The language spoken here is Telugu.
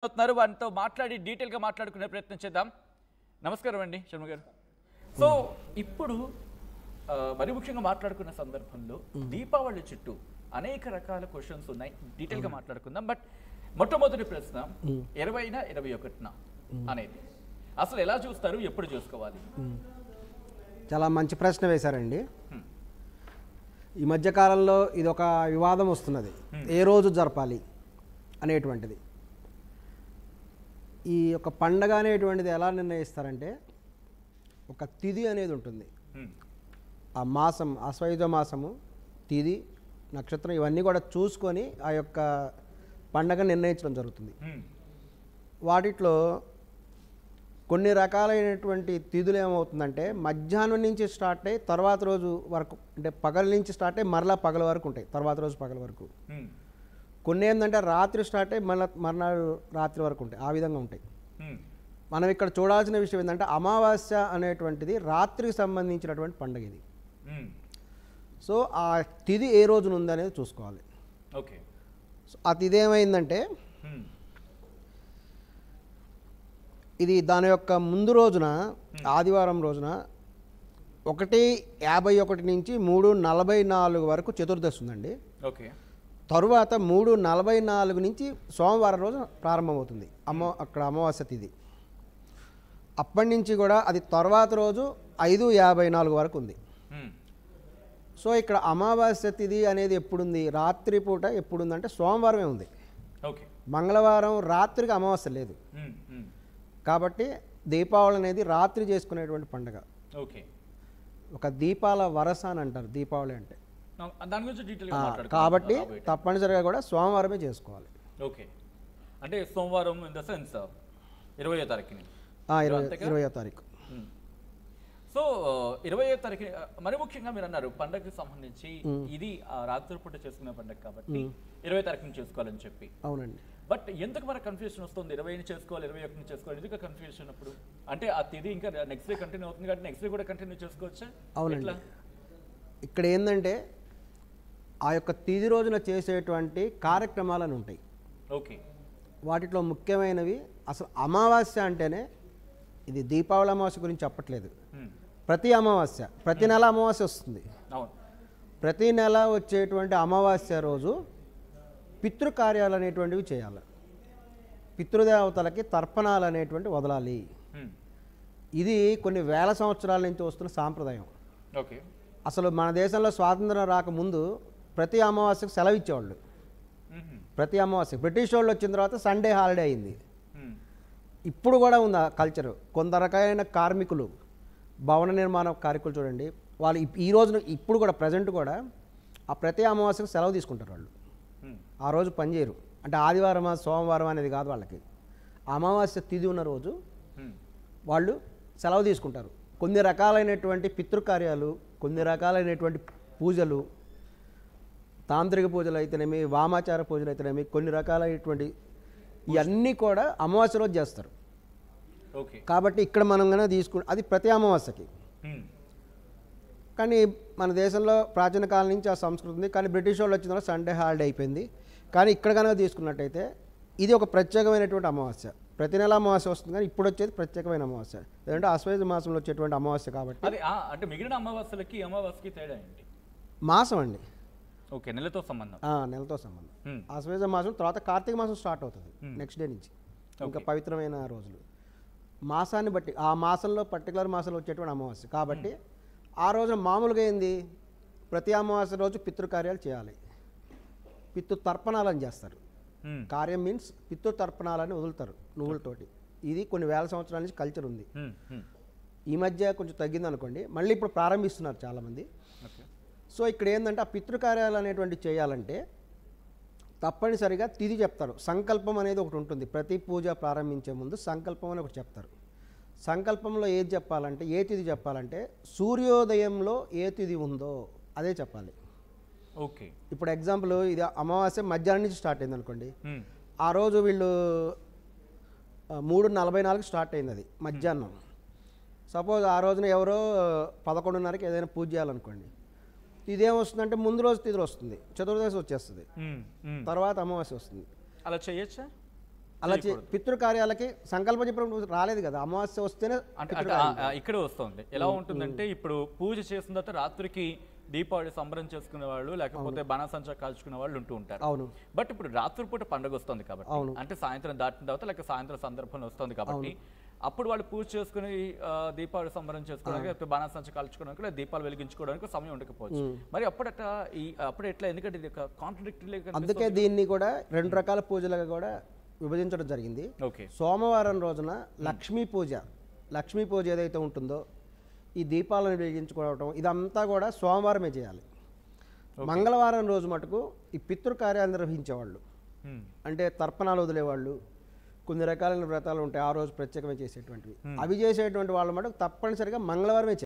అవుతున్నారు వారితో మాట్లాడి డీటెయిల్గా మాట్లాడుకునే ప్రయత్నం చేద్దాం. నమస్కారం అండి శర్మ గారు. సో ఇప్పుడు మరి ముఖ్యంగా మాట్లాడుకున్న సందర్భంలో దీపావళి చుట్టూ అనేక రకాల క్వశ్చన్స్ ఉన్నాయి. డీటెయిల్గా మాట్లాడుకుందాం. బట్ మొట్టమొదటి ప్రశ్న 20న 21న అనేది అసలు ఎలా చూస్తారు, ఎప్పుడు చూసుకోవాలి? చాలా మంచి ప్రశ్న వేశారండి. ఈ మధ్యకాలంలో ఇది ఒక వివాదం వస్తున్నది, ఏ రోజు జరపాలి అనేటువంటిది. ఈ యొక్క పండగ అనేటువంటిది ఎలా నిర్ణయిస్తారంటే, ఒక తిథి అనేది ఉంటుంది. ఆ మాసం, ఆశ్వయుజ మాసము, తిథి, నక్షత్రం ఇవన్నీ కూడా చూసుకొని ఆ యొక్క పండగ నిర్ణయించడం జరుగుతుంది. వాటిలో కొన్ని రకాలైనటువంటి తిథులు ఏమవుతుందంటే, మధ్యాహ్నం నుంచి స్టార్ట్ అయ్యి తర్వాత రోజు వరకు, అంటే పగల నుంచి స్టార్ట్ అయ్యి మరలా పగల వరకు ఉంటాయి, తర్వాత రోజు పగల వరకు. కొన్ని ఏంటంటే రాత్రి స్టార్ట్ అయ్యి మర్నాడు రాత్రి వరకు ఉంటాయి, ఆ విధంగా ఉంటాయి. మనం ఇక్కడ చూడాల్సిన విషయం ఏంటంటే, అమావాస్య అనేటువంటిది రాత్రికి సంబంధించినటువంటి పండుగ ఇది. సో ఆ తిథి ఏ రోజున ఉంది అనేది చూసుకోవాలి. ఓకే. ఆ తిథి ఏమైందంటే, ఇది దాని యొక్క ముందు రోజున, ఆదివారం రోజున 1:51 నుంచి 3:44 వరకు చతుర్దశి ఉందండి. ఓకే. తరువాత 3:44 నుంచి సోమవారం రోజు ప్రారంభమవుతుంది అక్కడ అమావాస్య తిథి. అప్పటి నుంచి కూడా అది తర్వాత రోజు 5:54 వరకు ఉంది. సో ఇక్కడ అమావాస్య తిథి అనేది ఎప్పుడుంది, రాత్రిపూట ఎప్పుడుందంటే సోమవారమే ఉంది. ఓకే. మంగళవారం రాత్రికి అమావాస్య లేదు. కాబట్టి దీపావళి అనేది రాత్రి చేసుకునేటువంటి పండుగ. ఓకే. ఒక దీపాల వరస అని అంటారు దీపావళి అంటే. దాని గురించి డీటెయిల్గా మాట్లాడుకుందాం. కాబట్టి తప్పనిసరిగా కూడా సోమవారమే చేసుకోవాలి. ఓకే. అంటే సోమవారం ఇన్ ద సెన్స్ 20వ తారీఖుని, 20వ తారీఖు. సో 20వ తారీఖు మరి ముఖ్యంగా మీరు అన్నారు పండగకి సంబంధించి ఇది రాత్రిపూట చేసుకునే పండగ కాబట్టి 20వ తారీఖుని చేసుకోవాలని చెప్పి. అవునండి. బట్ ఎందుకు మనకు కన్ఫ్యూజన్ వస్తుంది? 20ని చేసుకోవాలి, 21ని చేసుకోవాలి, ఎందుకు కన్ఫ్యూజన్ అప్పుడు? అంటే ఆ తిథి ఇంకా నెక్స్ట్ డే కంటిన్యూ అవుతుంది కాబట్టి నెక్స్ట్ డే కూడా కంటిన్యూ చేసుకోవచ్చా? అవునండి. ఇక్కడ ఏంటంటే, ఆ యొక్క తిథి రోజున చేసేటువంటి కార్యక్రమాలను ఉంటాయి. ఓకే. వాటిలో ముఖ్యమైనవి, అసలు అమావాస్య అంటేనే, ఇది దీపావళి అమావాస్య గురించి చెప్పట్లేదు, ప్రతి అమావాస్య, ప్రతి నెల అమావాస్య వస్తుంది. అవును. ప్రతి నెల వచ్చేటువంటి అమావాస్య రోజు పితృకార్యాలు అనేటువంటివి చేయాలి. పితృదేవతలకి తర్పణాలు అనేటువంటి వదలాలి. ఇది కొన్ని వేల సంవత్సరాల నుంచి వస్తున్న సాంప్రదాయం. ఓకే. అసలు మన దేశంలో స్వాతంత్రం రాకముందు ప్రతి అమావాస్యకు సెలవు ఇచ్చేవాళ్ళు. ప్రతి అమావాస్య బ్రిటిష్ వాళ్ళు వచ్చిన తర్వాత సండే హాలిడే అయింది. ఇప్పుడు కూడా ఉంది ఆ కల్చరు. కొంత రకమైన కార్మికులు, భవన నిర్మాణ కార్మికులు చూడండి, వాళ్ళు ఈ రోజున ఇప్పుడు కూడా ప్రజెంట్ కూడా ఆ ప్రతి అమావాస్యకు సెలవు తీసుకుంటారు. వాళ్ళు ఆ రోజు పనిచేయరు. అంటే ఆదివారం సోమవారం అనేది కాదు వాళ్ళకి, అమావాస్య తిథి ఉన్న రోజు వాళ్ళు సెలవు తీసుకుంటారు. కొన్ని రకాలైనటువంటి పితృకార్యాలు, కొన్ని రకాలైనటువంటి పూజలు, తాంత్రిక పూజలు అయితేనేమి, వామాచార పూజలు అయితేనేమి, కొన్ని రకాలైనటువంటి ఇవన్నీ కూడా అమావాస్య రోజు చేస్తారు. ఓకే. కాబట్టి ఇక్కడ మనం కనుక తీసుకుంటే అది ప్రతి అమావాస్యకి. కానీ మన దేశంలో ప్రాచీన కాలం నుంచి ఆ సంస్కృతి ఉంది. కానీ బ్రిటిష్ వాళ్ళు వచ్చిన తర్వాత సండే హాలిడే అయిపోయింది. కానీ ఇక్కడ కనుక తీసుకున్నట్టయితే ఇది ఒక ప్రత్యేకమైనటువంటి అమావాస్య. ప్రతి నెల అమావాస్య వస్తుంది, కానీ ఇప్పుడు వచ్చేది ప్రత్యేకమైన అమావాస్య. ఎందుకంటే ఆశ్వయుజ మాసంలో వచ్చేటువంటి అమావాస్య కాబట్టి. అంటే మిగిలిన అమావాస్యలకి అమావాస్యకి తేడా ఏంటి? మాసం అండి. ఓకే. నెలతో సంబంధం. నెలతో సంబంధం. ఆశ్వయుజ మాసం తర్వాత కార్తీక మాసం స్టార్ట్ అవుతుంది నెక్స్ట్ డే నుంచి. ఇంకా పవిత్రమైన రోజులు మాసాన్ని బట్టి, ఆ మాసంలో పర్టికులర్ మాసంలో వచ్చేటువంటి అమావాస్య కాబట్టి ఆ రోజున మామూలుగా ఏంది, ప్రతి అమావాస్య రోజు పితృకార్యాలు చేయాలి. పితృ తర్పణాలని చేస్తారు. కార్యం మీన్స్ పితృ తర్పణాలని వదులుతారు నువ్వులతోటి. ఇది కొన్ని వేల సంవత్సరాల నుంచి కల్చర్ ఉంది. ఈ మధ్య కొంచెం తగ్గింది అనుకోండి, మళ్ళీ ఇప్పుడు ప్రారంభిస్తున్నారు చాలామంది. సో ఇక్కడ ఏంటంటే, ఆ పితృకార్యాలు అనేటువంటివి చేయాలంటే తప్పనిసరిగా తిథి చెప్తారు. సంకల్పం అనేది ఒకటి ఉంటుంది. ప్రతి పూజ ప్రారంభించే ముందు సంకల్పం అని ఒకటి చెప్తారు. సంకల్పంలో ఏది చెప్పాలంటే, ఏ తిథి చెప్పాలంటే, సూర్యోదయంలో ఏ తిథి ఉందో అదే చెప్పాలి. ఓకే. ఇప్పుడు ఎగ్జాంపుల్, ఇది అమావాస్య మధ్యాహ్నం నుంచి స్టార్ట్ అయింది అనుకోండి, ఆ రోజు వీళ్ళు 3:44 స్టార్ట్ అయింది అది మధ్యాహ్నం. సపోజ్ ఆ రోజున ఎవరో 11:30కి ఏదైనా పూజ చేయాలనుకోండి, ఇదేమొస్తుందంటే ముందు రోజు తిథి వస్తుంది, చతుర్దశి వచ్చేస్తుంది, తర్వాత అమావాస్య వస్తుంది. అలా చేయొచ్చా? అలా పితృకార్యాలకి సంకల్పం చెప్పడం రాలేదు కదా, అమావాస్య వస్తేనే అంటే ఇక్కడ వస్తుంది. ఎలా ఉంటుందంటే ఇప్పుడు పూజ చేసిన తర్వాత రాత్రికి దీపావళి సంబరం చేసుకునే వాళ్ళు, లేకపోతే బాణాసంచా కాల్చుకునే వాళ్ళు ఉంటూ ఉంటారు. అవును. బట్ ఇప్పుడు రాత్రిపూట పండుగ వస్తుంది కాబట్టి, అంటే సాయంత్రం దాటిన తర్వాత లేక సాయంత్రం సందర్భంలో వస్తుంది కాబట్టి అప్పుడు వాళ్ళు పూజ చేసుకుని దీపావళి సంబరం చేసుకోవడానికి, లేకపోతే బాణాసంచా కాల్చుకోవడానికి, లేదా దీపాలు వెలిగించుకోవడానికి సమయం ఉండకపోవచ్చు. మరి అప్పుడు ఎట్లా, ఎందుకంటే ఇది కాంట్రడిక్టరీ. అందుకే దీన్ని కూడా 2 రకాల పూజలుగా కూడా విభజించడం జరిగింది. ఓకే. సోమవారం రోజున లక్ష్మీ పూజ ఏదైతే ఉంటుందో, ఈ దీపాలను వెలిగించుకోవడం ఇదంతా కూడా సోమవారమే చేయాలి. మంగళవారం రోజు మటుకు ఈ పితృకార్యాలు నిర్వహించేవాళ్ళు, అంటే తర్పణాలు వదిలేవాళ్ళు, కొన్ని రకాలైన వ్రతాలు ఉంటాయి ఆ రోజు ప్రత్యేకంగా చేసేటువంటివి, అవి చేసేటువంటి వాళ్ళ మటుకు తప్పనిసరిగా మంగళవారమే